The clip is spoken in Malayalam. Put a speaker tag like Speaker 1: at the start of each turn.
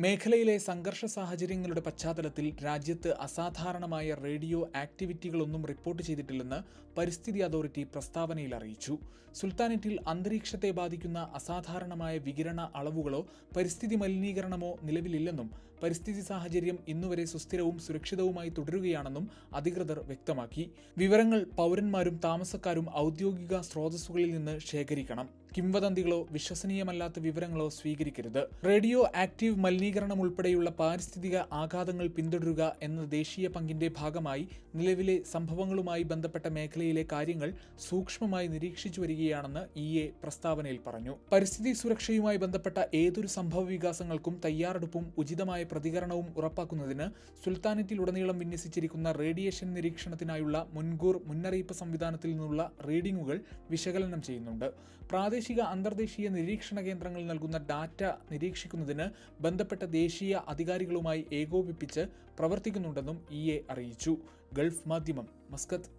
Speaker 1: മേഖലയിലെ സംഘർഷ സാഹചര്യങ്ങളുടെ പശ്ചാത്തലത്തിൽ രാജ്യത്ത് അസാധാരണമായ റേഡിയോ ആക്ടിവിറ്റികളൊന്നും റിപ്പോർട്ട് ചെയ്തിട്ടില്ലെന്ന് പരിസ്ഥിതി അതോറിറ്റി പ്രസ്താവനയിൽ അറിയിച്ചു. സുൽത്താനേറ്റിൽ അന്തരീക്ഷത്തെ ബാധിക്കുന്ന അസാധാരണമായ വികിരണ അളവുകളോ പരിസ്ഥിതി മലിനീകരണമോ നിലവിലില്ലെന്നും പരിസ്ഥിതി സാഹചര്യം ഇന്നുവരെ സുസ്ഥിരവും സുരക്ഷിതവുമായി തുടരുകയാണെന്നും അധികൃതർ വ്യക്തമാക്കി. വിവരങ്ങൾ പൗരന്മാരും താമസക്കാരും ഔദ്യോഗിക സ്രോതസ്സുകളിൽ നിന്ന് ശേഖരിക്കണം. കിംവദന്തികളോ വിശ്വസനീയമല്ലാത്ത വിവരങ്ങളോ സ്വീകരിക്കരുത്. റേഡിയോ ആക്റ്റീവ് മലിനീകരണം ഉൾപ്പെടെയുള്ള പാരിസ്ഥിതിക ആഘാതങ്ങൾ പിന്തുടരുക എന്ന ദേശീയ പങ്കിന്റെ ഭാഗമായി നിലവിലെ സംഭവങ്ങളുമായി ബന്ധപ്പെട്ട മേഖലയിലെ കാര്യങ്ങൾ സൂക്ഷ്മമായി നിരീക്ഷിച്ചു വരികയാണെന്ന് EA പ്രസ്താവനയിൽ പറഞ്ഞു. പരിസ്ഥിതി സുരക്ഷയുമായി ബന്ധപ്പെട്ട ഏതൊരു സംഭവ വികാസങ്ങൾക്കും തയ്യാറെടുപ്പും ഉചിതമായ പ്രതികരണവും ഉറപ്പാക്കുന്നതിന് സുൽത്താനേറ്റിലുടനീളം വിന്യസിച്ചിരിക്കുന്ന റേഡിയേഷൻ നിരീക്ഷണത്തിനായുള്ള മുൻകൂർ മുന്നറിയിപ്പ് സംവിധാനത്തിൽ നിന്നുള്ള റീഡിംഗുകൾ വിശകലനം ചെയ്യുന്നുണ്ട്. പ്രാദേശിക അന്തർദേശീയ നിരീക്ഷണ കേന്ദ്രങ്ങൾ നൽകുന്ന ഡാറ്റ നിരീക്ഷിക്കുന്നതിന് ബന്ധപ്പെട്ട ദേശീയ അധികാരികളുമായി ഏകോപിപ്പിച്ച് പ്രവർത്തിക്കുന്നുണ്ടെന്നും EA അറിയിച്ചു. ഗൾഫ് മാധ്യമം, മസ്കത്ത്.